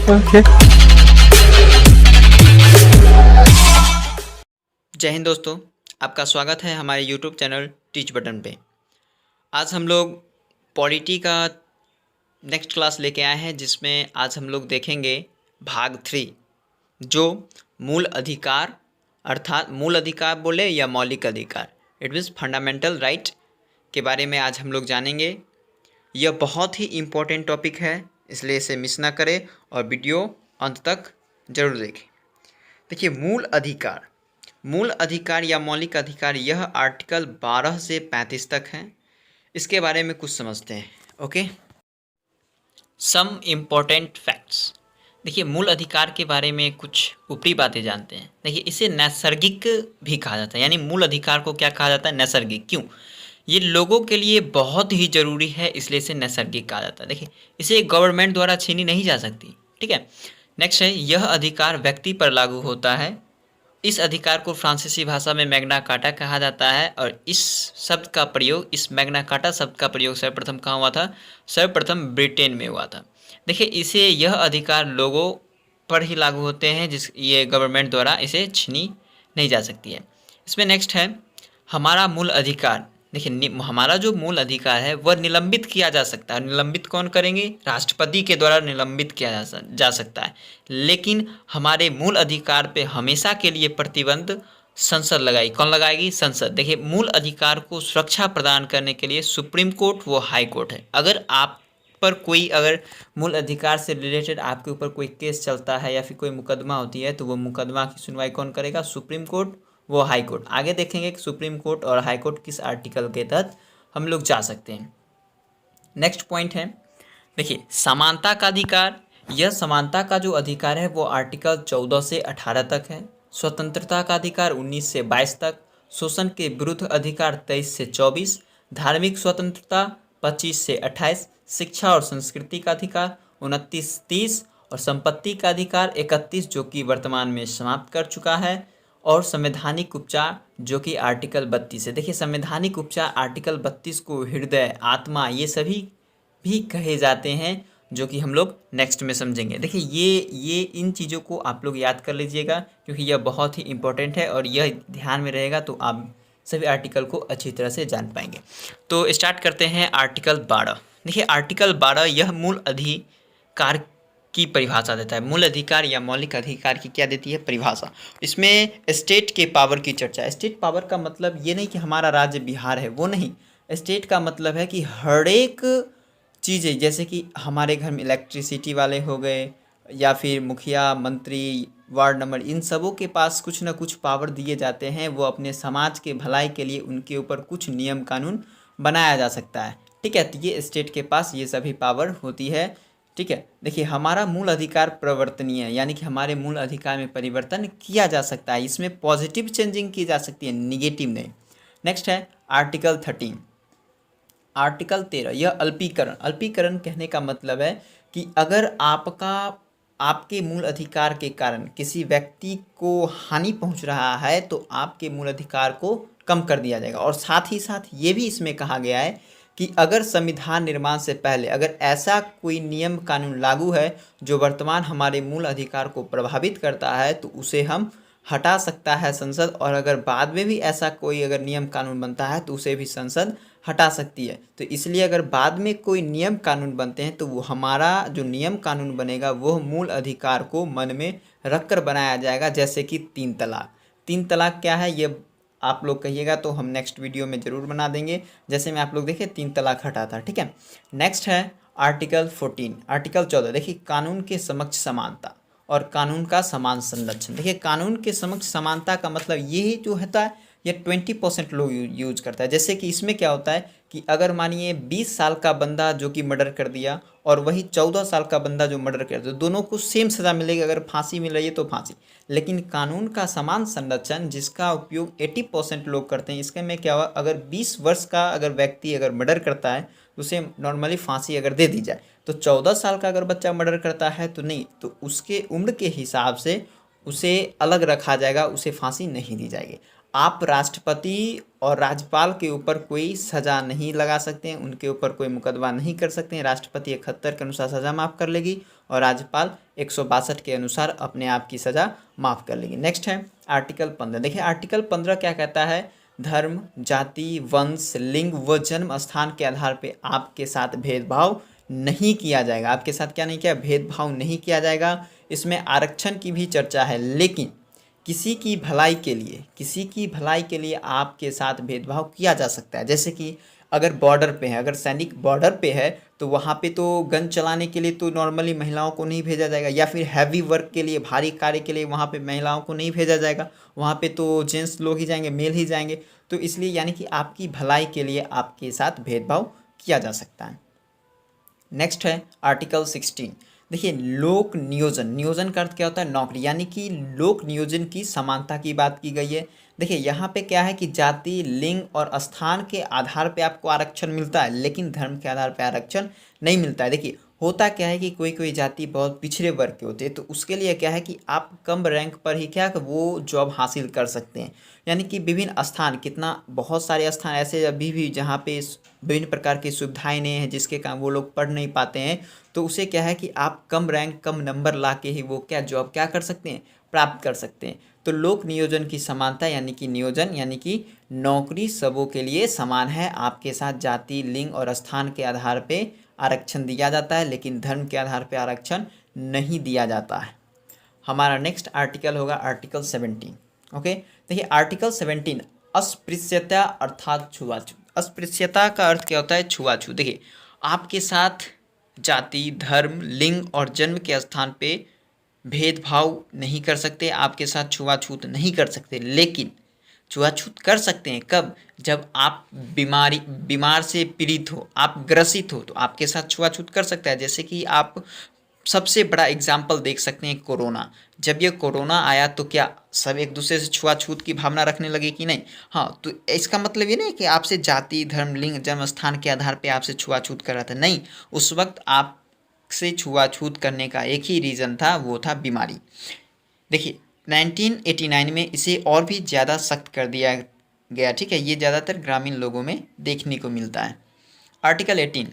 Okay. जय हिंद दोस्तों, आपका स्वागत है हमारे यूट्यूब चैनल टीच बटन पे। आज हम लोग पॉलिटी का नेक्स्ट क्लास लेके आए हैं, जिसमें आज हम लोग देखेंगे भाग 3, जो मूल अधिकार अर्थात मूल अधिकार बोले या मौलिक अधिकार, इट मीन्स फंडामेंटल राइट के बारे में आज हम लोग जानेंगे। यह बहुत ही इम्पोर्टेंट टॉपिक है, इसलिए इसे मिस ना करें और वीडियो अंत तक जरूर देखें। देखिए, मूल अधिकार या मौलिक अधिकार यह आर्टिकल 12 से 35 तक है। इसके बारे में कुछ समझते हैं। Okay, some important facts. देखिए, मूल अधिकार के बारे में कुछ ऊपरी बातें जानते हैं। देखिए, इसे नैसर्गिक भी कहा जाता है, यानी मूल अधिकार को क्या कहा जाता है? नैसर्गिक। क्यों? ये लोगों के लिए बहुत ही ज़रूरी है, इसलिए इसे नैसर्गिक कहा जाता है। देखिए, इसे गवर्नमेंट द्वारा छीनी नहीं जा सकती। ठीक है। नेक्स्ट है, यह अधिकार व्यक्ति पर लागू होता है। इस अधिकार को फ्रांसीसी भाषा में मैग्ना कार्टा कहा जाता है, और इस मैग्ना कार्टा शब्द का प्रयोग सर्वप्रथम कहाँ हुआ था? सर्वप्रथम ब्रिटेन में हुआ था। देखिए, यह अधिकार लोगों पर ही लागू होते हैं, ये गवर्नमेंट द्वारा इसे छीनी नहीं जा सकती है। इसमें नेक्स्ट है हमारा मूल अधिकार। देखिए, हमारा जो मूल अधिकार है वह निलंबित किया जा सकता है। निलंबित कौन करेंगे? राष्ट्रपति के द्वारा निलंबित किया जा सकता है। लेकिन हमारे मूल अधिकार पे हमेशा के लिए प्रतिबंध संसद लगाएगी। कौन लगाएगी? संसद। देखिए, मूल अधिकार को सुरक्षा प्रदान करने के लिए सुप्रीम कोर्ट वो हाई कोर्ट है। अगर मूल अधिकार से रिलेटेड आपके ऊपर कोई केस चलता है या फिर कोई मुकदमा होती है, तो वो मुकदमा की सुनवाई कौन करेगा? सुप्रीम कोर्ट, वो हाई कोर्ट। आगे देखेंगे कि सुप्रीम कोर्ट और हाई कोर्ट किस आर्टिकल के तहत हम लोग जा सकते हैं। नेक्स्ट पॉइंट है, देखिए, समानता का अधिकार। यह समानता का जो अधिकार है वो आर्टिकल 14 से 18 तक है। स्वतंत्रता का अधिकार 19 से 22 तक। शोषण के विरुद्ध अधिकार 23 से 24। धार्मिक स्वतंत्रता 25 से 28। शिक्षा और संस्कृति का अधिकार 29-30, और संपत्ति का अधिकार 31, जो कि वर्तमान में समाप्त कर चुका है। और संवैधानिक उपचार, जो कि आर्टिकल 32 है। देखिए, संवैधानिक उपचार आर्टिकल 32 को हृदय, आत्मा, ये सभी भी कहे जाते हैं, जो कि हम लोग नेक्स्ट में समझेंगे। देखिए, ये इन चीज़ों को आप लोग याद कर लीजिएगा, क्योंकि यह बहुत ही इंपॉर्टेंट है, और यह ध्यान में रहेगा तो आप सभी आर्टिकल को अच्छी तरह से जान पाएंगे। तो स्टार्ट करते हैं आर्टिकल 12। देखिए, आर्टिकल 12 यह मूल अधिकार की परिभाषा देता है। मूल अधिकार या मौलिक अधिकार की क्या देती है? परिभाषा। इसमें स्टेट के पावर की चर्चा। स्टेट पावर का मतलब ये नहीं कि हमारा राज्य बिहार है, वो नहीं। स्टेट का मतलब है कि हर एक चीज़ें, जैसे कि हमारे घर में इलेक्ट्रिसिटी वाले हो गए, या फिर मुखिया, मंत्री, वार्ड नंबर, इन सबों के पास कुछ ना कुछ पावर दिए जाते हैं। वो अपने समाज के भलाई के लिए उनके ऊपर कुछ नियम कानून बनाया जा सकता है। ठीक है, तो ये स्टेट के पास ये सभी पावर होती है। ठीक है। देखिए, हमारा मूल अधिकार परिवर्तनीय है, यानी कि हमारे मूल अधिकार में परिवर्तन किया जा सकता है। इसमें पॉजिटिव चेंजिंग की जा सकती है, निगेटिव नहीं। नेक्स्ट है आर्टिकल 13। आर्टिकल 13 यह अल्पीकरण। अल्पीकरण कहने का मतलब है कि अगर आपके मूल अधिकार के कारण किसी व्यक्ति को हानि पहुंच रहा है, तो आपके मूल अधिकार को कम कर दिया जाएगा। और साथ ही साथ ये भी इसमें कहा गया है कि अगर संविधान निर्माण से पहले अगर ऐसा कोई नियम कानून लागू है जो वर्तमान हमारे मूल अधिकार को प्रभावित करता है, तो उसे हम हटा सकता है संसद। और अगर बाद में भी ऐसा कोई अगर नियम कानून बनता है, तो उसे भी संसद हटा सकती है। तो इसलिए अगर बाद में कोई नियम कानून बनते हैं, तो वो हमारा जो नियम कानून बनेगा वह मूल अधिकार को मन में रखकर बनाया जाएगा। जैसे कि 3 तलाक। 3 तलाक क्या है, ये आप लोग कहिएगा तो हम नेक्स्ट वीडियो में ज़रूर बना देंगे। जैसे में आप लोग देखिए 3 तलाक हटा था। ठीक है। नेक्स्ट है आर्टिकल 14। आर्टिकल 14, देखिए, कानून के समक्ष समानता और कानून का समान संरक्षण। देखिए, कानून के समक्ष समानता का मतलब ये जो होता है, ये 20% लोग यूज करता है। जैसे कि इसमें क्या होता है कि अगर मानिए 20 साल का बंदा जो कि मर्डर कर दिया, और वही 14 साल का बंदा जो मर्डर कर दिया, दोनों को सेम सज़ा मिलेगी। अगर फांसी मिल रही है तो फांसी। लेकिन कानून का समान संरक्षण, जिसका उपयोग 80% लोग करते हैं, इसके में क्या हुआ, अगर 20 वर्ष का अगर व्यक्ति अगर मर्डर करता है, तो उसे नॉर्मली फांसी अगर दे दी जाए। तो 14 साल का अगर बच्चा मर्डर करता है तो नहीं, तो उसके उम्र के हिसाब से उसे अलग रखा जाएगा, उसे फांसी नहीं दी जाएगी। आप राष्ट्रपति और राज्यपाल के ऊपर कोई सज़ा नहीं लगा सकते हैं, उनके ऊपर कोई मुकदमा नहीं कर सकते हैं। राष्ट्रपति 71 के अनुसार सज़ा माफ़ कर लेगी और राज्यपाल 162 के अनुसार अपने आप की सज़ा माफ़ कर लेगी। नेक्स्ट है आर्टिकल 15। देखिए आर्टिकल 15 क्या कहता है, धर्म, जाति, वंश, लिंग व जन्म स्थान के आधार पर आपके साथ भेदभाव नहीं किया जाएगा। आपके साथ क्या नहीं किया, भेदभाव नहीं किया जाएगा। इसमें आरक्षण की भी चर्चा है, लेकिन किसी की भलाई के लिए आपके साथ भेदभाव किया जा सकता है। जैसे कि अगर बॉर्डर पे है, अगर सैनिक बॉर्डर पे है तो वहाँ पे तो गन चलाने के लिए तो नॉर्मली महिलाओं को नहीं भेजा जाएगा, या फिर हैवी वर्क के लिए, भारी कार्य के लिए वहाँ पे महिलाओं को नहीं भेजा जाएगा, वहाँ पे तो जेंट्स लोग ही जाएंगे, मेल ही जाएंगे। तो इसलिए यानी कि आपकी भलाई के लिए आपके साथ भेदभाव किया जा सकता है। नेक्स्ट है आर्टिकल 16। देखिए लोक नियोजन, नियोजन का अर्थ क्या होता है, नौकरी, यानी कि लोक नियोजन की समानता की बात की गई है। देखिए यहाँ पे क्या है कि जाति, लिंग और स्थान के आधार पे आपको आरक्षण मिलता है, लेकिन धर्म के आधार पे आरक्षण नहीं मिलता है। देखिए होता क्या है कि कोई कोई जाति बहुत पिछड़े वर्ग के होते हैं, तो उसके लिए क्या है कि आप कम रैंक पर ही क्या वो जॉब हासिल कर सकते हैं। यानी कि विभिन्न स्थान, कितना बहुत सारे स्थान ऐसे अभी भी जहाँ पे विभिन्न प्रकार की सुविधाएं नहीं हैं, जिसके कारण वो लोग पढ़ नहीं पाते हैं, तो उसे क्या है कि आप कम रैंक, कम नंबर ला के ही वो क्या जॉब क्या कर सकते हैं, प्राप्त कर सकते हैं। तो लोक नियोजन की समानता यानी कि नियोजन यानी कि नौकरी सबों के लिए समान है। आपके साथ जाति, लिंग और स्थान के आधार पे आरक्षण दिया जाता है, लेकिन धर्म के आधार पे आरक्षण नहीं दिया जाता है। हमारा नेक्स्ट आर्टिकल होगा आर्टिकल 17। ओके, देखिए आर्टिकल 17 अस्पृश्यता अर्थात छुआछूत। अस्पृश्यता का अर्थ क्या होता है, छुआछूत। देखिए आपके साथ जाति, धर्म, लिंग और जन्म के स्थान पे भेदभाव नहीं कर सकते, आपके साथ छुआछूत नहीं कर सकते, लेकिन छुआछूत कर सकते हैं कब, जब आप बीमार से पीड़ित हो, आप ग्रसित हो, तो आपके साथ छुआछूत कर सकता है। जैसे कि आप सबसे बड़ा एग्जाम्पल देख सकते हैं कोरोना। जब ये कोरोना आया तो क्या सब एक दूसरे से छुआछूत की भावना रखने लगे कि नहीं? हाँ, तो इसका मतलब ये नहीं कि आपसे जाति, धर्म, लिंग, जन्म स्थान के आधार पे आपसे छुआछूत कर रहा था, नहीं। उस वक्त आपसे छुआछूत करने का एक ही रीज़न था, वो था बीमारी। देखिए 1989 में इसे और भी ज़्यादा सख्त कर दिया गया, ठीक है। ये ज़्यादातर ग्रामीण लोगों में देखने को मिलता है। आर्टिकल 18।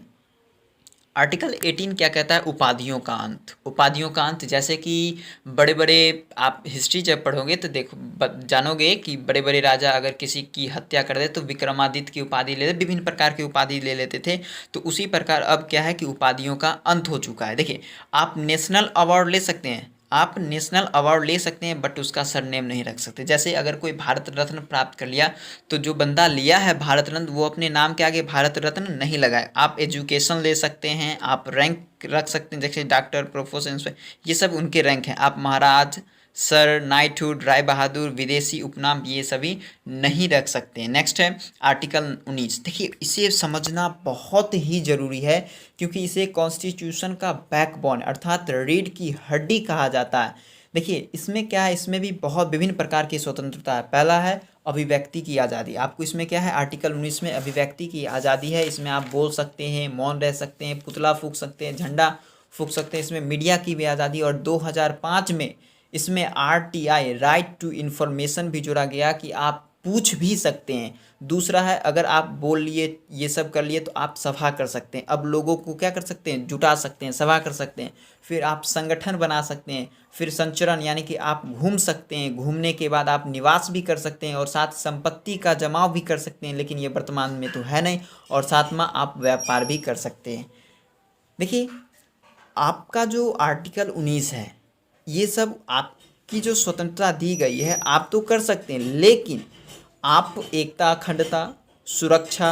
आर्टिकल 18 क्या कहता है, उपाधियों का अंत। उपाधियों का अंत, जैसे कि बड़े बड़े, आप हिस्ट्री जब पढ़ोगे तो देखो जानोगे कि बड़े बड़े राजा अगर किसी की हत्या कर दे तो विक्रमादित्य की उपाधि ले लेते, विभिन्न प्रकार की उपाधि ले लेते थे। तो उसी प्रकार अब क्या है कि उपाधियों का अंत हो चुका है। देखिए आप नेशनल अवार्ड ले सकते हैं, आप नेशनल अवार्ड ले सकते हैं, बट उसका सरनेम नहीं रख सकते। जैसे अगर कोई भारत रत्न प्राप्त कर लिया तो जो बंदा लिया है भारत रत्न, वो अपने नाम के आगे भारत रत्न नहीं लगाए। आप एजुकेशन ले सकते हैं, आप रैंक रख सकते हैं, जैसे डॉक्टर, प्रोफेसर, ये सब उनके रैंक हैं। आप महाराज, सर, नाइटहुड, राय बहादुर, विदेशी उपनाम, ये सभी नहीं रख सकते हैं। नेक्स्ट है आर्टिकल 19। देखिए इसे समझना बहुत ही ज़रूरी है, क्योंकि इसे कॉन्स्टिट्यूशन का बैकबोन अर्थात रीढ़ की हड्डी कहा जाता है। देखिए इसमें क्या है, इसमें भी बहुत विभिन्न प्रकार की स्वतंत्रता है। पहला है अभिव्यक्ति की आज़ादी। आपको इसमें क्या है, आर्टिकल 19 में अभिव्यक्ति की आज़ादी है। इसमें आप बोल सकते हैं, मौन रह सकते हैं, पुतला फूंक सकते हैं, झंडा फूंक सकते हैं। इसमें मीडिया की भी आज़ादी, और 2005 में इसमें आरटीआई राइट टू इन्फॉर्मेशन भी जोड़ा गया कि आप पूछ भी सकते हैं। दूसरा है अगर आप बोल लिए, ये सब कर लिए, तो आप सभा कर सकते हैं। अब लोगों को क्या कर सकते हैं, जुटा सकते हैं, सभा कर सकते हैं। फिर आप संगठन बना सकते हैं। फिर संचरण यानी कि आप घूम सकते हैं, घूमने के बाद आप निवास भी कर सकते हैं, और साथ संपत्ति का जमाव भी कर सकते हैं, लेकिन ये वर्तमान में तो है नहीं। और साथ में आप व्यापार भी कर सकते हैं। देखिए आपका जो आर्टिकल 19 है, ये सब आपकी जो स्वतंत्रता दी गई है आप तो कर सकते हैं, लेकिन आप एकता, अखंडता, सुरक्षा,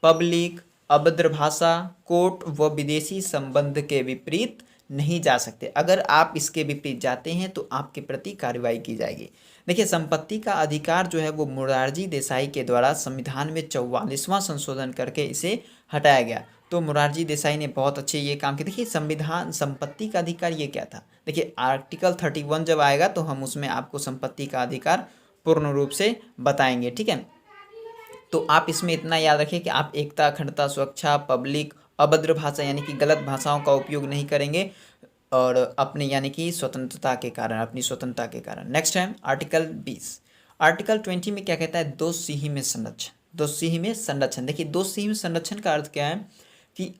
पब्लिक, अभद्र भाषा, कोर्ट व विदेशी संबंध के विपरीत नहीं जा सकते। अगर आप इसके विपरीत जाते हैं तो आपके प्रति कार्रवाई की जाएगी। देखिए संपत्ति का अधिकार जो है वो मोरारजी देसाई के द्वारा संविधान में 44वां संशोधन करके इसे हटाया गया। तो मोरारजी देसाई ने बहुत अच्छे ये काम किया। देखिए संविधान, संपत्ति का अधिकार ये क्या था, देखिए आर्टिकल 31 जब आएगा तो हम उसमें आपको संपत्ति का अधिकार पूर्ण रूप से बताएंगे, ठीक है। तो आप इसमें इतना याद रखिए कि आप एकता, अखंडता, सुरक्षा, पब्लिक, अभद्र भाषा यानी कि गलत भाषाओं का उपयोग नहीं करेंगे, और अपने यानी कि स्वतंत्रता के कारण, अपनी स्वतंत्रता के कारण। नेक्स्ट है आर्टिकल 20। आर्टिकल 20 में क्या कहता है, दोषी में संरक्षण। दोषी में संरक्षण, देखिए दोषी में संरक्षण का अर्थ क्या है कि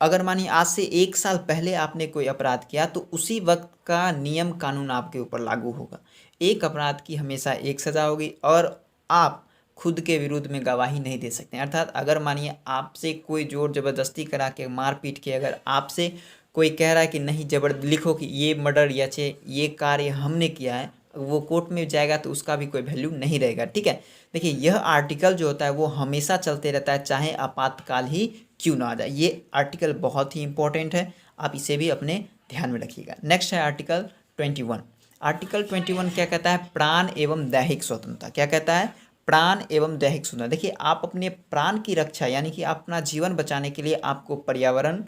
अगर मानिए आज से 1 साल पहले आपने कोई अपराध किया तो उसी वक्त का नियम कानून आपके ऊपर लागू होगा। एक अपराध की हमेशा एक सज़ा होगी और आप खुद के विरुद्ध में गवाही नहीं दे सकते। अर्थात अगर मानिए आपसे कोई जोर जबरदस्ती करा के मारपीट के अगर आपसे कोई कह रहा है कि नहीं लिखो कि ये मर्डर या ये कार्य हमने किया है, वो कोर्ट में जाएगा तो उसका भी कोई वैल्यू नहीं रहेगा। ठीक है, देखिए यह आर्टिकल जो होता है वो हमेशा चलते रहता है, चाहे आपातकाल ही क्यों ना आ जाए। ये आर्टिकल बहुत ही इंपॉर्टेंट है, आप इसे भी अपने ध्यान में रखिएगा। नेक्स्ट है आर्टिकल 21। आर्टिकल 21 क्या कहता है, प्राण एवं दैहिक स्वतंत्रता। क्या कहता है, प्राण एवं दैहिक स्वतंत्रता। देखिए आप अपने प्राण की रक्षा यानी कि अपना जीवन बचाने के लिए आपको पर्यावरण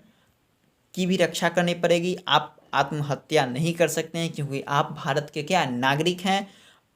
की भी रक्षा करनी पड़ेगी। आप आत्महत्या नहीं कर सकते हैं क्योंकि आप भारत के क्या नागरिक हैं।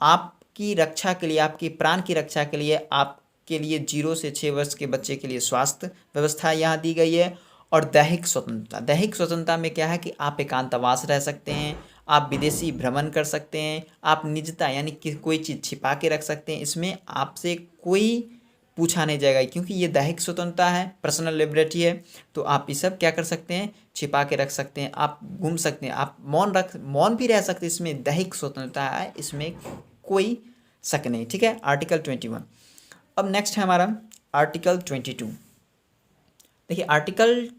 आपकी रक्षा के लिए, आपकी प्राण की रक्षा के लिए आपके लिए 0 से 6 वर्ष के बच्चे के लिए स्वास्थ्य व्यवस्था यहाँ दी गई है। और दैहिक स्वतंत्रता, दैहिक स्वतंत्रता में क्या है कि आप एकांतवास रह सकते हैं, आप विदेशी भ्रमण कर सकते हैं, आप निजता यानी कि कोई चीज़ छिपा के रख सकते हैं। इसमें आपसे कोई पूछा नहीं जाएगा क्योंकि ये दैहिक स्वतंत्रता है, पर्सनल लिबर्टी है। तो आप ये सब क्या कर सकते हैं, छिपा के रख सकते हैं, आप घूम सकते हैं, आप मौन भी रह सकते हैं। इसमें दैहिक स्वतंत्रता है, इसमें कोई शक नहीं। ठीक है, आर्टिकल 21। अब नेक्स्ट है हमारा आर्टिकल 22। देखिए आर्टिकल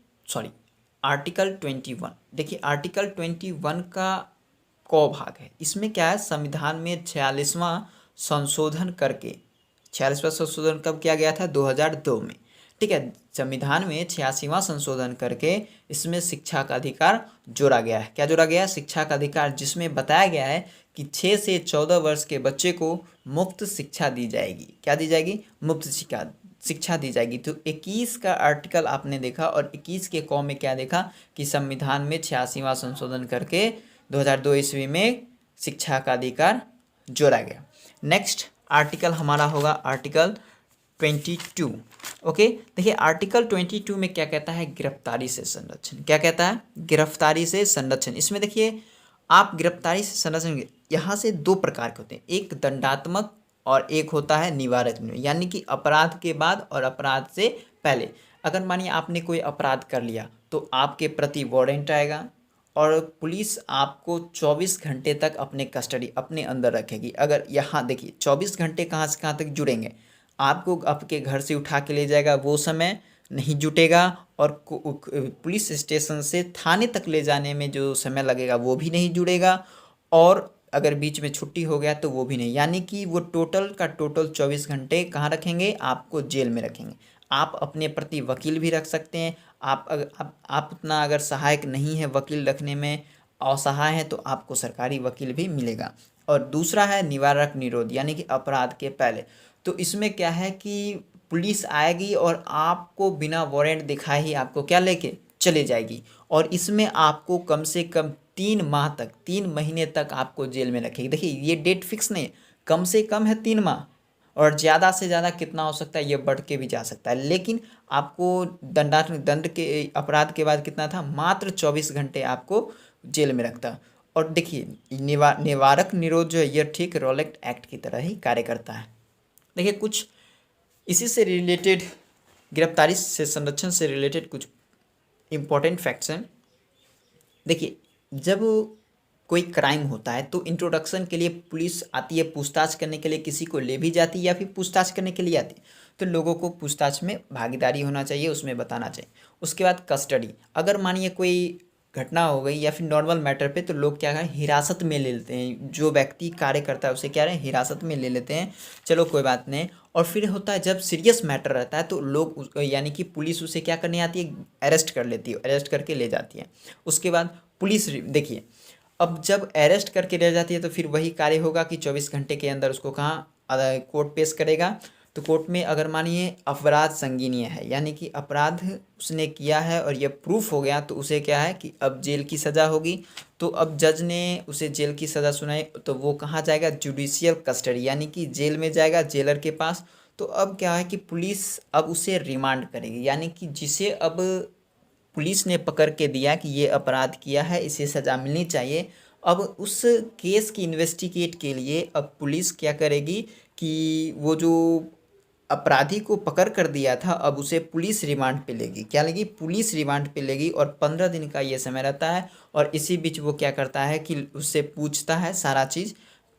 21। देखिए आर्टिकल 21 का क भाग है। इसमें क्या है, संविधान में 46वां संशोधन करके, 46वां संशोधन कब किया गया था, 2002 में। ठीक है, संविधान में 86वां संशोधन करके इसमें शिक्षा का अधिकार जोड़ा गया है। क्या जोड़ा गया है, शिक्षा का अधिकार, जिसमें बताया गया है कि 6 से 14 वर्ष के बच्चे को मुफ्त शिक्षा दी जाएगी। क्या दी जाएगी, मुफ्त शिक्षा दी जाएगी। तो 21 का आर्टिकल आपने देखा और 21 के क में क्या देखा कि संविधान में 86वां संशोधन करके 2002 ईस्वी में शिक्षा का अधिकार जोड़ा गया। नेक्स्ट आर्टिकल हमारा होगा आर्टिकल 22। ओके, देखिए आर्टिकल 22 में क्या कहता है, गिरफ्तारी से संरक्षण। क्या कहता है, गिरफ्तारी से संरक्षण। इसमें देखिए आप गिरफ्तारी से संरक्षण यहाँ से 2 प्रकार के होते हैं, एक दंडात्मक और एक होता है निवारक, यानी कि अपराध के बाद और अपराध से पहले। अगर मानिए आपने कोई अपराध कर लिया तो आपके प्रति वारंट आएगा और पुलिस आपको 24 घंटे तक अपने कस्टडी अपने अंदर रखेगी। अगर यहाँ देखिए 24 घंटे कहाँ से कहाँ तक जुड़ेंगे, आपको आपके घर से उठा के ले जाएगा वो समय नहीं जुटेगा और पुलिस स्टेशन से थाने तक ले जाने में जो समय लगेगा वो भी नहीं जुड़ेगा और अगर बीच में छुट्टी हो गया तो वो भी नहीं। यानी कि वो टोटल का टोटल 24 घंटे कहाँ रखेंगे, आपको जेल में रखेंगे। आप अपने प्रति वकील भी रख सकते हैं। आप उतना अगर सहायक नहीं है वकील रखने में, असहाय है, तो आपको सरकारी वकील भी मिलेगा। और दूसरा है निवारक निरोध, यानी कि अपराध के पहले। तो इसमें क्या है कि पुलिस आएगी और आपको बिना वारंट दिखाए ही आपको क्या लेके चले जाएगी और इसमें आपको कम से कम 3 माह तक, 3 महीने तक आपको जेल में रखेगी। देखिए ये डेट फिक्स नहीं है, कम से कम है 3 माह और ज़्यादा से ज़्यादा कितना हो सकता है, ये बढ़ के भी जा सकता है। लेकिन आपको दंड के अपराध के बाद कितना था, मात्र 24 घंटे आपको जेल में रखता। और देखिए निवारक निरोध जो है ये ठीक रॉलेट एक्ट की तरह ही कार्य करता है। देखिए कुछ इसी से रिलेटेड, गिरफ्तारी से संरक्षण से रिलेटेड कुछ इम्पोर्टेंट फैक्ट्स हैं। देखिए जब कोई क्राइम होता है तो इंट्रोडक्शन के लिए पुलिस आती है, पूछताछ करने के लिए किसी को ले भी जाती है या फिर पूछताछ करने के लिए आती है। तो लोगों को पूछताछ में भागीदारी होना चाहिए, उसमें बताना चाहिए। उसके बाद कस्टडी, अगर मानिए कोई घटना हो गई या फिर नॉर्मल मैटर पे तो लोग क्या है हिरासत में ले लेते हैं, जो व्यक्ति कार्य करता है उसे क्या है हिरासत में ले लेते हैं, चलो कोई बात नहीं। और फिर होता है जब सीरियस मैटर रहता है तो लोग यानी कि पुलिस उसे क्या करने आती है, अरेस्ट कर लेती है, अरेस्ट करके ले जाती है। उसके बाद पुलिस देखिए अब जब अरेस्ट करके ले जाती है तो फिर वही कार्य होगा कि 24 घंटे के अंदर उसको कहाँ कोर्ट पेश करेगा। तो कोर्ट में अगर मानिए अपराध संगीनीय है यानी कि अपराध उसने किया है और यह प्रूफ हो गया तो उसे क्या है कि अब जेल की सज़ा होगी। तो अब जज ने उसे जेल की सज़ा सुनाई तो वो कहाँ जाएगा, जुडिशियल कस्टडी यानी कि जेल में जाएगा, जेलर के पास। तो अब क्या है कि पुलिस अब उसे रिमांड करेगी, यानी कि जिसे अब पुलिस ने पकड़ के दिया कि ये अपराध किया है, इसे सज़ा मिलनी चाहिए, अब उस केस की इन्वेस्टिगेट के लिए अब पुलिस क्या करेगी कि वो जो अपराधी को पकड़ कर दिया था अब उसे पुलिस रिमांड पे लेगी। क्या लेगी? पुलिस रिमांड पे लेगी और 15 दिन का ये समय रहता है। और इसी बीच वो क्या करता है कि उससे पूछता है सारा चीज़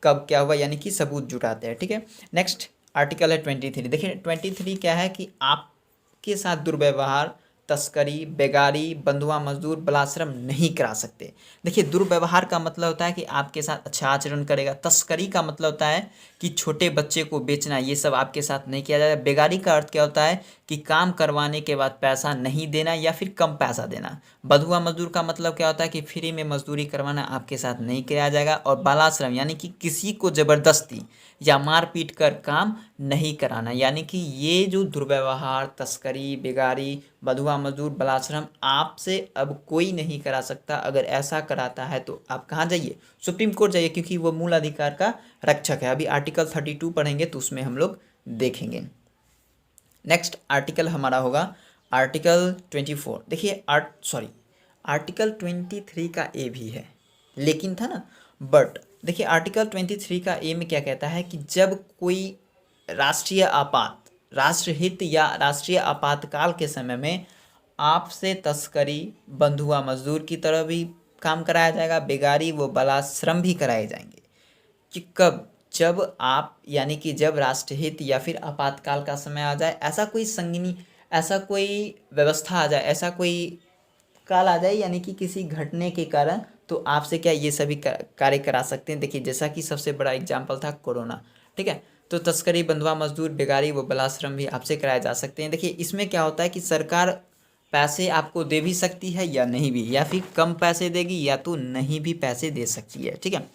कब क्या हुआ, यानी कि सबूत जुटाते हैं। ठीक है, नेक्स्ट आर्टिकल है 23। देखिए 23 क्या है कि आपके साथ दुर्व्यवहार, तस्करी, बेगारी, बंधुआ मजदूर, बलाश्रम नहीं करा सकते। देखिए दुर्व्यवहार का मतलब होता है कि आपके साथ अच्छा आचरण करेगा। तस्करी का मतलब होता है कि छोटे बच्चे को बेचना, ये सब आपके साथ नहीं किया जाएगा। बेगारी का अर्थ क्या होता है कि काम करवाने के बाद पैसा नहीं देना या फिर कम पैसा देना। बंधुआ मजदूर का मतलब क्या होता है कि फ्री में मजदूरी करवाना आपके साथ नहीं किया जाएगा। और बालाश्रम यानी कि किसी को ज़बरदस्ती या मारपीट कर काम नहीं कराना, यानी कि ये जो दुर्व्यवहार, तस्करी, बेगारी, बंधुआ मजदूर, बलाश्रम आपसे अब कोई नहीं करा सकता। अगर ऐसा कराता है तो आप कहाँ जाइए? सुप्रीम कोर्ट जाइए, क्योंकि वो मूल अधिकार का रक्षक है। अभी आर्टिकल 32 पढ़ेंगे तो उसमें हम लोग देखेंगे। नेक्स्ट आर्टिकल हमारा होगा आर्टिकल 24। देखिए आर्टिकल 23 का ए भी है, लेकिन था ना, बट देखिए आर्टिकल 23 का ए में क्या कहता है कि जब कोई राष्ट्रहित या राष्ट्रीय आपातकाल के समय में आपसे तस्करी, बंधुआ मजदूर की तरह भी काम कराया जाएगा, बेगारी व बलाश्रम भी कराए जाएंगे। कि कब? जब आप यानी कि जब राष्ट्रहित या फिर आपातकाल का समय आ जाए, ऐसा कोई व्यवस्था आ जाए, ऐसा कोई काल आ जाए, यानी कि किसी घटने के कारण तो आपसे क्या ये सभी कार्य करा सकते हैं। देखिए जैसा कि सबसे बड़ा एग्जाम्पल था कोरोना। ठीक है, तो तस्करी, बंधुआ मजदूर, बेगारी व बलाश्रम भी आपसे कराए जा सकते हैं। देखिए इसमें क्या होता है कि सरकार पैसे आपको दे भी सकती है या नहीं भी, या फिर कम पैसे देगी या तो नहीं भी पैसे दे सकती है। ठीक है,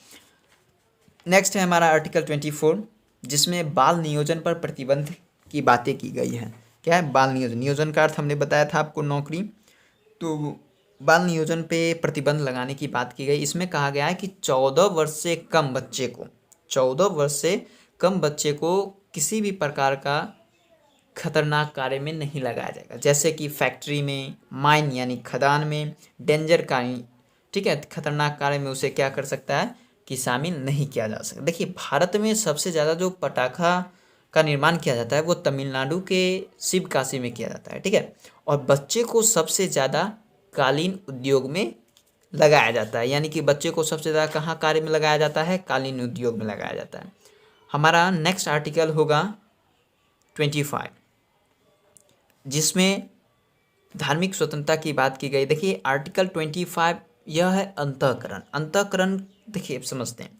नेक्स्ट है हमारा आर्टिकल 24, जिसमें बाल नियोजन पर प्रतिबंध की बातें की गई हैं। क्या है? बाल नियोजन। नियोजन का अर्थ हमने बताया था आपको नौकरी, तो बाल नियोजन पे प्रतिबंध लगाने की बात की गई। इसमें कहा गया है कि 14 वर्ष से कम बच्चे को किसी भी प्रकार का खतरनाक कार्य में नहीं लगाया जाएगा, जैसे कि फैक्ट्री में, माइन यानी खदान में, डेंजर कार्य, ठीक है, खतरनाक कार्य में उसे क्या कर सकता है कि शामिल नहीं किया जा सकता। देखिए भारत में सबसे ज़्यादा जो पटाखा का निर्माण किया जाता है वो तमिलनाडु के शिवकाशी में किया जाता है। ठीक है, और बच्चे को सबसे ज़्यादा कालीन उद्योग में लगाया जाता है, यानी कि बच्चे को सबसे ज़्यादा कहाँ कार्य में लगाया जाता है? कालीन उद्योग में लगाया जाता है। हमारा नेक्स्ट आर्टिकल होगा 25, जिसमें धार्मिक स्वतंत्रता की बात की गई। देखिए आर्टिकल 25 यह है अंतःकरण। देखिए अब समझते हैं,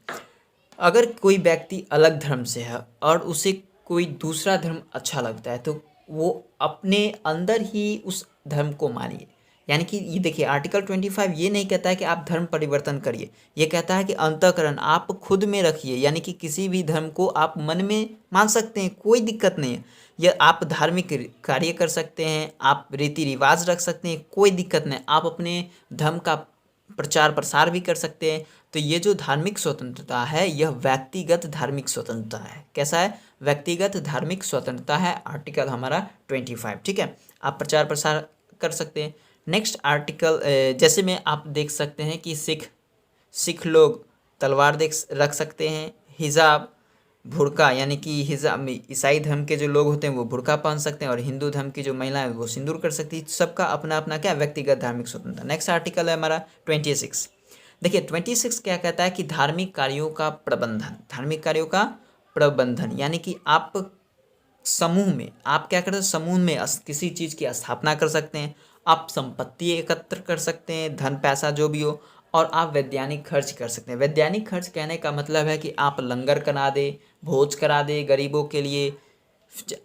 अगर कोई व्यक्ति अलग धर्म से है और उसे कोई दूसरा धर्म अच्छा लगता है तो वो अपने अंदर ही उस धर्म को मानिए। यानी कि ये देखिए आर्टिकल 25 ये नहीं कहता है कि आप धर्म परिवर्तन करिए, ये कहता है कि अंतःकरण आप खुद में रखिए, यानी कि किसी भी धर्म को आप मन में मान सकते हैं, कोई दिक्कत नहीं है। यह आप धार्मिक कार्य कर सकते हैं, आप रीति रिवाज रख सकते हैं, कोई दिक्कत नहीं। आप अपने धर्म का प्रचार प्रसार भी कर सकते हैं। तो ये जो धार्मिक स्वतंत्रता है यह व्यक्तिगत धार्मिक स्वतंत्रता है। कैसा है? व्यक्तिगत धार्मिक स्वतंत्रता है आर्टिकल हमारा 25। ठीक है, आप प्रचार प्रसार कर सकते हैं। नेक्स्ट आर्टिकल जैसे में आप देख सकते हैं कि सिख लोग तलवार रख सकते हैं, हिजाब, बुर्का, यानी कि हिजाब ईसाई धर्म के जो लोग होते हैं वो बुर्का पहन सकते हैं, और हिंदू धर्म की जो महिला है वो सिंदूर कर सकती है। सबका अपना अपना क्या व्यक्तिगत धार्मिक स्वतंत्रता। नेक्स्ट आर्टिकल है हमारा 26। देखिए 26 क्या कहता है कि धार्मिक कार्यों का प्रबंधन, यानी कि आप समूह में आप क्या करते हैं? समूह में किसी चीज़ की स्थापना कर सकते हैं, आप संपत्ति एकत्र कर सकते हैं, धन पैसा जो भी हो, और आप वैधानिक खर्च कर सकते हैं। वैधानिक खर्च कहने का मतलब है कि आप लंगर करा दे, भोज करा दे गरीबों के लिए,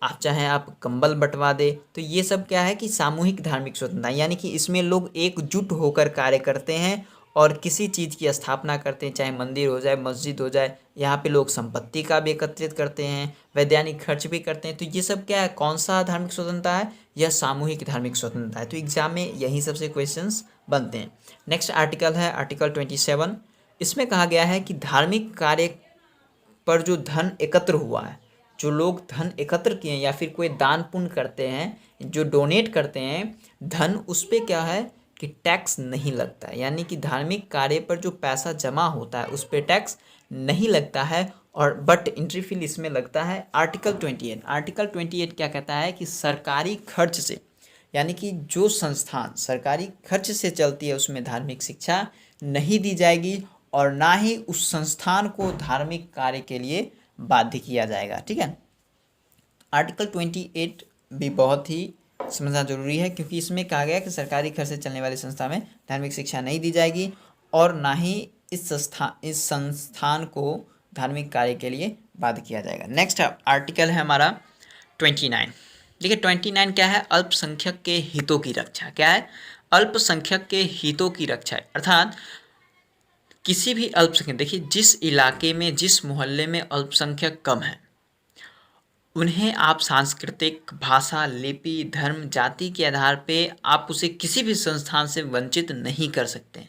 आप चाहें आप कंबल बंटवा दे। तो ये सब क्या है कि सामूहिक धार्मिक स्वतंत्रता, यानी कि इसमें लोग एकजुट होकर कार्य करते हैं और किसी चीज़ की स्थापना करते हैं, चाहे मंदिर हो जाए, मस्जिद हो जाए। यहाँ पे लोग संपत्ति का भी एकत्रित करते हैं, वैधानिक खर्च भी करते हैं। तो ये सब क्या है? कौन सा धार्मिक स्वतंत्रता है? यह सामूहिक धार्मिक स्वतंत्रता है। तो एग्जाम में यही सबसे क्वेश्चंस बनते हैं। नेक्स्ट आर्टिकल है आर्टिकल 27। इसमें कहा गया है कि धार्मिक कार्य पर जो धन एकत्र हुआ है, जो लोग धन एकत्र किए हैं या फिर कोई दान पुण्य करते हैं, जो डोनेट करते हैं धन, उस पर क्या है कि टैक्स नहीं लगता है, यानी कि धार्मिक कार्य पर जो पैसा जमा होता है उस पर टैक्स नहीं लगता है। और बट एंट्री फी इसमें लगता है। आर्टिकल 28 क्या कहता है कि सरकारी खर्च से, यानी कि जो संस्थान सरकारी खर्च से चलती है उसमें धार्मिक शिक्षा नहीं दी जाएगी और ना ही उस संस्थान को धार्मिक कार्य के लिए बाध्य किया जाएगा। ठीक है, आर्टिकल 28 भी बहुत ही समझना जरूरी है, क्योंकि इसमें कहा गया कि सरकारी खर्च से चलने वाली संस्था में धार्मिक शिक्षा नहीं दी जाएगी और ना ही इस संस्थान को धार्मिक कार्य के लिए बाध्य किया जाएगा। नेक्स्ट आर्टिकल है हमारा 29। देखिए 29 क्या है, अल्पसंख्यक के हितों की रक्षा। क्या है, अल्पसंख्यक के हितों की रक्षा है, अर्थात किसी भी अल्पसंख्यक, देखिए जिस इलाके में जिस मोहल्ले में अल्पसंख्यक कम है उन्हें आप सांस्कृतिक, भाषा, लिपि, धर्म, जाति के आधार पे आप उसे किसी भी संस्थान से वंचित नहीं कर सकते,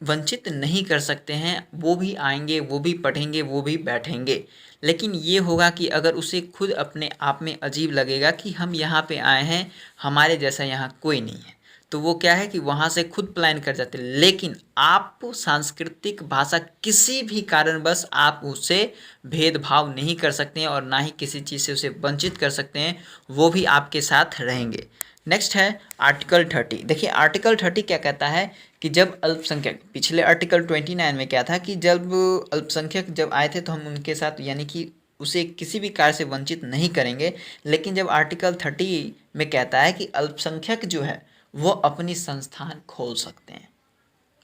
वंचित नहीं कर सकते हैं। वो भी आएंगे, वो भी पढ़ेंगे, वो भी बैठेंगे, लेकिन ये होगा कि अगर उसे खुद अपने आप में अजीब लगेगा कि हम यहाँ पे आए हैं, हमारे जैसा यहाँ कोई नहीं है, तो वो क्या है कि वहाँ से खुद पलायन कर जाते। लेकिन आप सांस्कृतिक, भाषा, किसी भी कारणवश आप उससे भेदभाव नहीं कर सकते हैं और ना ही किसी चीज़ से उसे वंचित कर सकते हैं, वो भी आपके साथ रहेंगे। नेक्स्ट है आर्टिकल 30। देखिए आर्टिकल 30 क्या कहता है कि जब अल्पसंख्यक, पिछले आर्टिकल 29 में क्या था कि जब अल्पसंख्यक जब आए थे तो हम उनके साथ, यानी कि उसे किसी भी कार्य से वंचित नहीं करेंगे। लेकिन जब आर्टिकल 30 में कहता है कि अल्पसंख्यक जो है वो अपनी संस्थान खोल सकते हैं,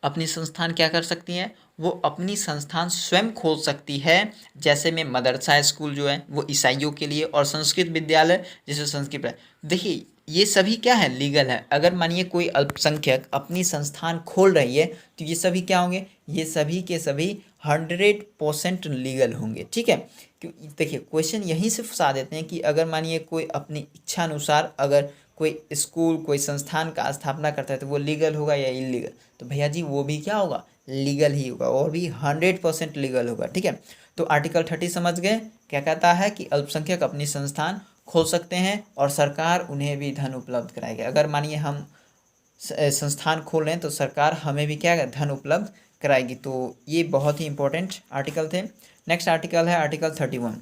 अपनी संस्थान क्या कर सकती हैं, वो अपनी संस्थान स्वयं खोल सकती है। जैसे में मदरसा स्कूल जो है वो ईसाइयों के लिए, और संस्कृत विद्यालय जैसे संस्कृत। देखिए ये सभी क्या है, लीगल है। अगर मानिए कोई अल्पसंख्यक अपनी संस्थान खोल रही है तो ये सभी क्या होंगे, ये सभी के सभी 100% लीगल होंगे। ठीक है, क्योंकि देखिए क्वेश्चन यहीं से फंसा देते हैं कि अगर मानिए कोई अपनी इच्छा अनुसार अगर कोई स्कूल, कोई संस्थान का स्थापना करता है तो वो लीगल होगा या इलीगल, तो भैया जी वो भी क्या होगा, लीगल ही होगा, और भी 100% लीगल होगा। ठीक है, तो आर्टिकल 30 समझ गए क्या कहता है कि अल्पसंख्यक अपनी संस्थान खोल सकते हैं और सरकार उन्हें भी धन उपलब्ध कराएगी। अगर मानिए हम संस्थान खोल रहे हैं तो सरकार हमें भी क्या धन उपलब्ध कराएगी। तो ये बहुत ही इंपॉर्टेंट आर्टिकल थे। नेक्स्ट आर्टिकल है आर्टिकल 31।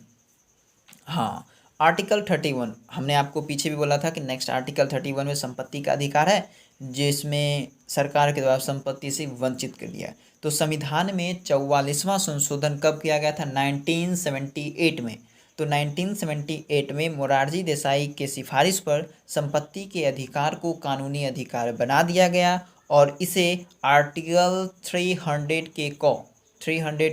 हाँ, आर्टिकल 31 हमने आपको पीछे भी बोला था कि नेक्स्ट आर्टिकल 31 में संपत्ति का अधिकार है, जिसमें सरकार के द्वारा संपत्ति से वंचित कर दिया। तो संविधान में 44वां संशोधन कब किया गया था, 1978 में। तो 1978 में मोरारजी देसाई के सिफारिश पर संपत्ति के अधिकार को कानूनी अधिकार बना दिया गया और इसे आर्टिकल 300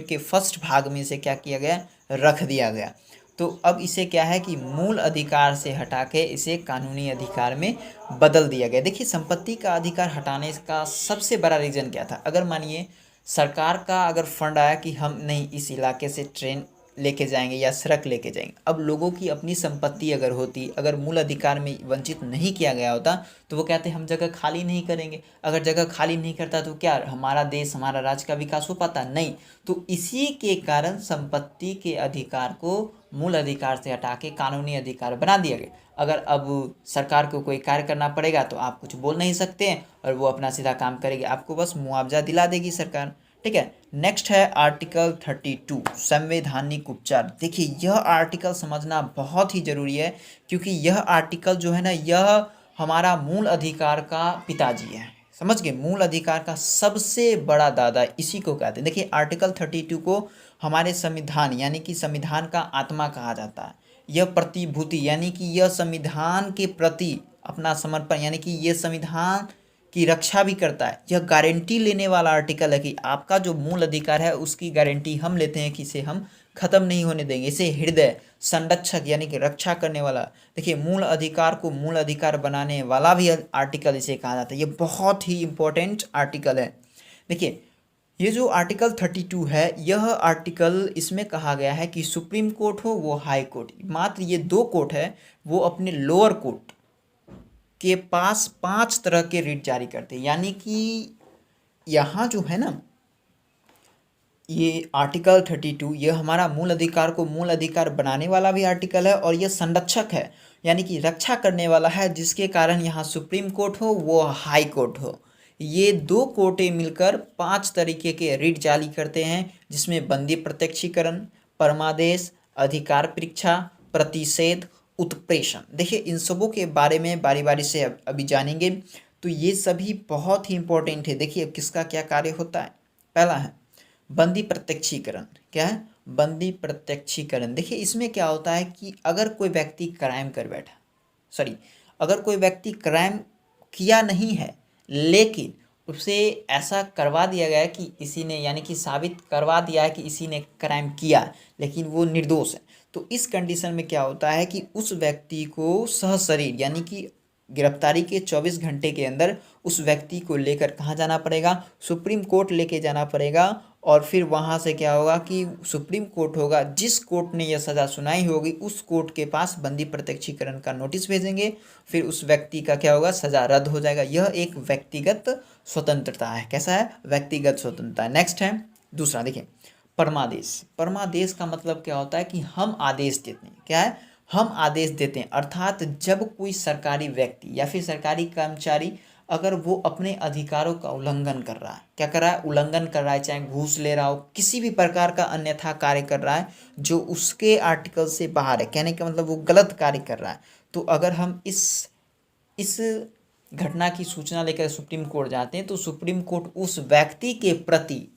के फर्स्ट भाग में से क्या किया गया, रख दिया गया। तो अब इसे क्या है कि मूल अधिकार से हटा के इसे कानूनी अधिकार में बदल दिया गया। देखिए संपत्ति का अधिकार हटाने का सबसे बड़ा रीज़न क्या था, अगर मानिए सरकार का अगर फंड आया कि हम नहीं इस इलाके से ट्रेन लेके जाएंगे या सड़क लेके जाएंगे, अब लोगों की अपनी संपत्ति अगर होती, अगर मूल अधिकार में वंचित नहीं किया गया होता तो वो कहते हम जगह खाली नहीं करेंगे। अगर जगह खाली नहीं करता तो क्या हमारा देश, हमारा राज्य का विकास हो पाता, नहीं। तो इसी के कारण संपत्ति के अधिकार को मूल अधिकार से हटा के कानूनी अधिकार बना दिया गया। अगर अब सरकार को कोई कार्य करना पड़ेगा तो आप कुछ बोल नहीं सकते हैं और वो अपना सीधा काम करेगी, आपको बस मुआवजा दिला देगी सरकार। ठीक है, नेक्स्ट है आर्टिकल 32 संवैधानिक उपचार। देखिए यह आर्टिकल समझना बहुत ही जरूरी है, क्योंकि यह आर्टिकल जो है ना, यह हमारा मूल अधिकार का पिताजी है। समझ गए, मूल अधिकार का सबसे बड़ा दादा इसी को कहते हैं। देखिए आर्टिकल 32 को हमारे संविधान यानी कि संविधान का आत्मा कहा जाता है। यह प्रतिभूति यानी कि यह संविधान के प्रति अपना समर्पण, यानी कि यह संविधान की रक्षा भी करता है। यह गारंटी लेने वाला आर्टिकल है कि आपका जो मूल अधिकार है उसकी गारंटी हम लेते हैं कि इसे हम खत्म नहीं होने देंगे। इसे हृदय संरक्षक यानी कि रक्षा करने वाला, देखिए मूल अधिकार को मूल अधिकार बनाने वाला भी आर्टिकल इसे कहा जाता है। ये बहुत ही इंपॉर्टेंट आर्टिकल है। देखिए ये जो आर्टिकल 32 है, यह आर्टिकल इसमें कहा गया है कि सुप्रीम कोर्ट हो वो हाई कोर्ट, मात्र ये दो कोर्ट है, वो अपने लोअर कोर्ट के पास 5 तरह के रिट जारी करते हैं। यानी कि यहाँ जो है ना, ये आर्टिकल 32 ये हमारा मूल अधिकार को मूल अधिकार बनाने वाला भी आर्टिकल है, और ये संरक्षक है यानी कि रक्षा करने वाला है, जिसके कारण यहाँ सुप्रीम कोर्ट हो वो हाई कोर्ट हो, ये दो कोर्टें मिलकर 5 तरीके के रिट जारी करते हैं, जिसमें बंदी प्रत्यक्षीकरण, परमादेश, अधिकार परीक्षा, प्रतिषेध, उत्प्रेषण। देखिए इन सबों के बारे में बारी बारी से अभी जानेंगे। तो ये सभी बहुत ही इंपॉर्टेंट है। देखिए किसका क्या कार्य होता है। पहला है बंदी प्रत्यक्षीकरण। क्या है? बंदी प्रत्यक्षीकरण। देखिए इसमें क्या होता है कि अगर कोई व्यक्ति क्राइम कर बैठा, अगर कोई व्यक्ति क्राइम किया नहीं है लेकिन उसे ऐसा करवा दिया गया है कि इसी ने, यानी कि साबित करवा दिया है कि इसी ने क्राइम किया लेकिन वो निर्दोष है, तो इस कंडीशन में क्या होता है कि उस व्यक्ति को सहशरीर यानी कि गिरफ्तारी के 24 घंटे के अंदर उस व्यक्ति को लेकर कहाँ जाना पड़ेगा? सुप्रीम कोर्ट लेके जाना पड़ेगा। और फिर वहाँ से क्या होगा कि सुप्रीम कोर्ट होगा, जिस कोर्ट ने यह सज़ा सुनाई होगी उस कोर्ट के पास बंदी प्रत्यक्षीकरण का नोटिस भेजेंगे, फिर उस व्यक्ति का क्या होगा? सज़ा रद्द हो जाएगा। यह एक व्यक्तिगत स्वतंत्रता है। कैसा है? व्यक्तिगत स्वतंत्रता है। नेक्स्ट है दूसरा, देखिए परमादेश। परमादेश का मतलब क्या होता है कि हम आदेश देते हैं। क्या है? हम आदेश देते हैं, अर्थात जब कोई सरकारी व्यक्ति या फिर सरकारी कर्मचारी अगर वो अपने अधिकारों का उल्लंघन कर रहा है, क्या कर रहा है? उल्लंघन कर रहा है, चाहे घूस ले रहा हो, किसी भी प्रकार का अन्यथा कार्य कर रहा है जो उसके आर्टिकल से बाहर है, कहने का मतलब वो गलत कार्य कर रहा है, तो अगर हम इस घटना की सूचना लेकर सुप्रीम कोर्ट जाते हैं तो सुप्रीम कोर्ट उस व्यक्ति के प्रति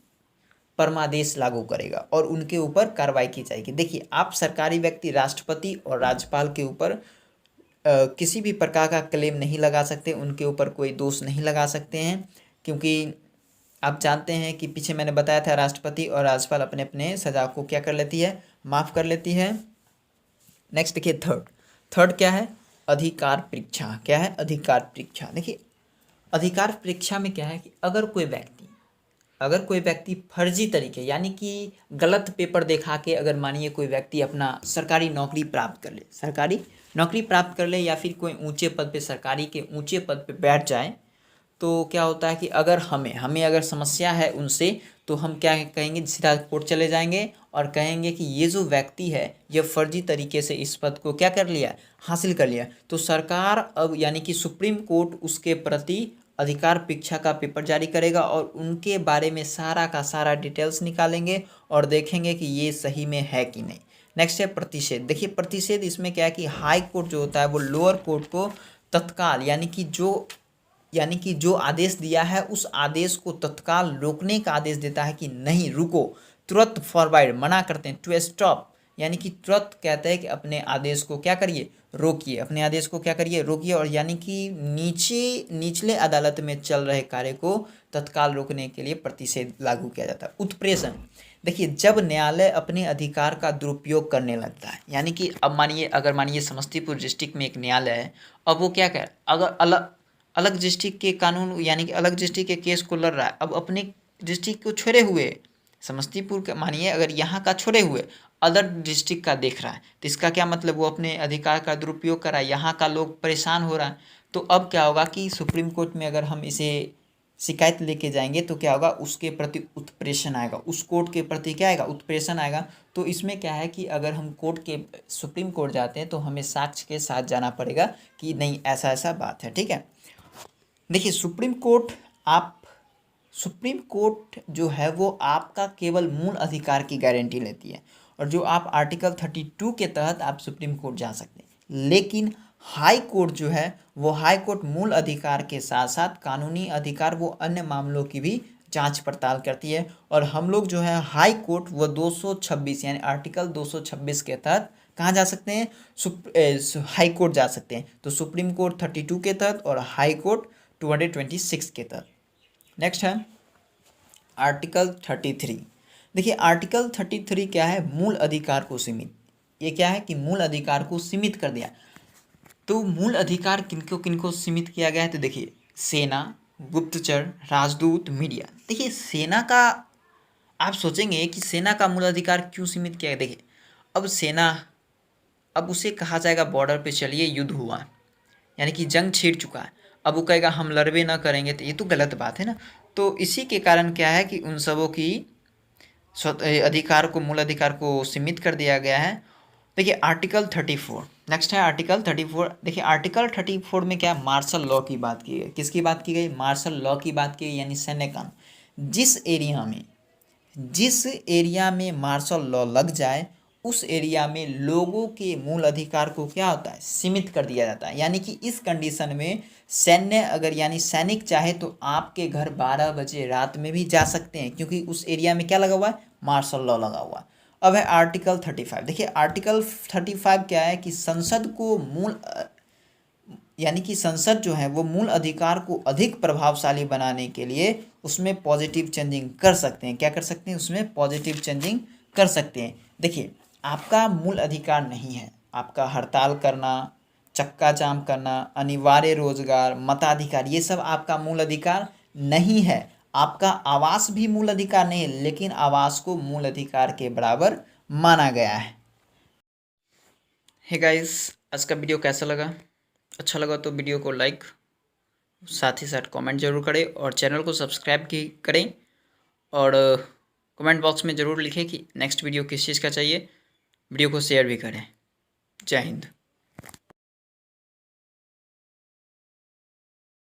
परमादेश लागू करेगा और उनके ऊपर कार्रवाई की जाएगी। देखिए आप सरकारी व्यक्ति राष्ट्रपति और राज्यपाल के ऊपर किसी भी प्रकार का क्लेम नहीं लगा सकते, उनके ऊपर कोई दोष नहीं लगा सकते हैं, क्योंकि आप जानते हैं कि पीछे मैंने बताया था राष्ट्रपति और राज्यपाल अपने अपने सजा को क्या कर लेती है? माफ़ कर लेती है। नेक्स्ट देखिए थर्ड क्या है? अधिकार परीक्षा। क्या है? अधिकार परीक्षा। देखिए अधिकार परीक्षा में क्या है कि अगर कोई व्यक्ति फर्जी तरीके यानी कि गलत पेपर दिखा के अगर मानिए कोई व्यक्ति अपना सरकारी नौकरी प्राप्त कर ले या फिर कोई ऊंचे पद पे, सरकारी के ऊंचे पद पे बैठ जाए, तो क्या होता है कि अगर हमें अगर समस्या है उनसे, तो हम क्या कहेंगे? सीधा कोर्ट चले जाएंगे और कहेंगे कि ये जो व्यक्ति है ये फर्जी तरीके से इस पद को क्या कर लिया? हासिल कर लिया। तो सरकार अब यानी कि सुप्रीम कोर्ट उसके प्रति अधिकार परीक्षा का पेपर जारी करेगा और उनके बारे में सारा का सारा डिटेल्स निकालेंगे और देखेंगे कि ये सही में है कि नहीं। नेक्स्ट है प्रतिषेध। देखिए प्रतिषेध इसमें क्या है कि हाई कोर्ट जो होता है वो लोअर कोर्ट को तत्काल यानी कि जो आदेश दिया है उस आदेश को तत्काल रोकने का आदेश देता है कि नहीं रुको, तुरंत फॉरवर्ड मना करते हैं, टू स्टॉप, यानी कि तुरंत कहते हैं कि अपने आदेश को क्या करिए? रोकिए, अपने आदेश को क्या करिए? रोकिए। और यानी कि निचले अदालत में चल रहे कार्य को तत्काल रोकने के लिए प्रतिषेध लागू किया जाता है। उत्प्रेषण। देखिए जब न्यायालय अपने अधिकार का दुरुपयोग करने लगता है, यानी कि अब मानिए समस्तीपुर डिस्ट्रिक्ट में एक न्यायालय है, अब वो क्या कर, अगर अलग डिस्ट्रिक्ट के कानून यानी कि अलग डिस्ट्रिक्ट के केस को लड़ रहा है, अब अपने डिस्ट्रिक्ट को छोड़े हुए समस्तीपुर का मानिए अगर यहाँ का छोड़े हुए अदर डिस्ट्रिक्ट का देख रहा है, तो इसका क्या मतलब? वो अपने अधिकार का दुरुपयोग कर रहा है, यहाँ का लोग परेशान हो रहा है। तो अब क्या होगा कि सुप्रीम कोर्ट में अगर हम इसे शिकायत लेके जाएंगे तो क्या होगा? उसके प्रति उत्प्रेषण आएगा, उस कोर्ट के प्रति क्या आएगा? उत्प्रेषण आएगा। तो इसमें क्या है कि अगर हम सुप्रीम कोर्ट जाते हैं तो हमें साक्ष्य के साथ जाना पड़ेगा कि नहीं ऐसा ऐसा बात है। ठीक है। देखिए सुप्रीम कोर्ट जो है वो आपका केवल मूल अधिकार की गारंटी लेती है, और जो आप आर्टिकल 32 के तहत आप सुप्रीम कोर्ट जा सकते हैं। लेकिन हाई कोर्ट जो है वो हाई कोर्ट मूल अधिकार के साथ साथ कानूनी अधिकार वो अन्य मामलों की भी जांच पड़ताल करती है। और हम लोग जो है हाई कोर्ट वो 226 यानी आर्टिकल 226 के तहत कहाँ जा सकते हैं? हाई कोर्ट जा सकते हैं। तो सुप्रीम कोर्ट 32 के तहत और हाई कोर्ट 226 के तहत। नेक्स्ट है आर्टिकल 33। देखिए आर्टिकल 33 क्या है? मूल अधिकार को सीमित। ये क्या है कि मूल अधिकार को सीमित कर दिया। तो मूल अधिकार किनको किनको सीमित किया गया है? तो देखिए सेना, गुप्तचर, राजदूत, मीडिया। देखिए सेना का आप सोचेंगे कि सेना का मूल अधिकार क्यों सीमित किया गया? देखिए अब उसे कहा जाएगा बॉर्डर पे चलिए युद्ध हुआ, यानी कि जंग छिड़ चुका है, अब वो कहेगा हम लड़बे ना करेंगे, तो ये तो गलत बात है ना। तो इसी के कारण क्या है कि उन सबों की अधिकार को, मूल अधिकार को सीमित कर दिया गया है। देखिए आर्टिकल 34, नेक्स्ट है आर्टिकल 34। देखिए आर्टिकल 34 में क्या, मार्शल लॉ की बात की गई। किसकी बात की गई? मार्शल लॉ की बात की गई, यानी सैन्य कानून। जिस एरिया में मार्शल लॉ लग जाए उस एरिया में लोगों के मूल अधिकार को क्या होता है, सीमित कर दिया जाता है। यानी कि इस कंडीशन में सैनिक चाहे तो आपके घर 12 बजे रात में भी जा सकते हैं, क्योंकि उस एरिया में क्या लगा हुआ है, मार्शल लॉ लगा हुआ है। अब है आर्टिकल 35। देखिए आर्टिकल 35 क्या है कि संसद जो है वो मूल अधिकार को अधिक प्रभावशाली बनाने के लिए उसमें पॉजिटिव चेंजिंग कर सकते हैं। क्या कर सकते हैं? उसमें पॉजिटिव चेंजिंग कर सकते हैं। देखिए आपका मूल अधिकार नहीं है, आपका हड़ताल करना, चक्का जाम करना, अनिवार्य रोजगार, मताधिकार, ये सब आपका मूल अधिकार नहीं है। आपका आवास भी मूल अधिकार नहीं है, लेकिन आवास को मूल अधिकार के बराबर माना गया है। हे गाइस, आज का वीडियो कैसा लगा? अच्छा लगा तो वीडियो को लाइक, साथ ही साथ कमेंट जरूर करें और चैनल को सब्सक्राइब की करें। और कमेंट बॉक्स में ज़रूर लिखें कि नेक्स्ट वीडियो किस चीज़ का चाहिए। वीडियो को शेयर भी करें। जय हिंद।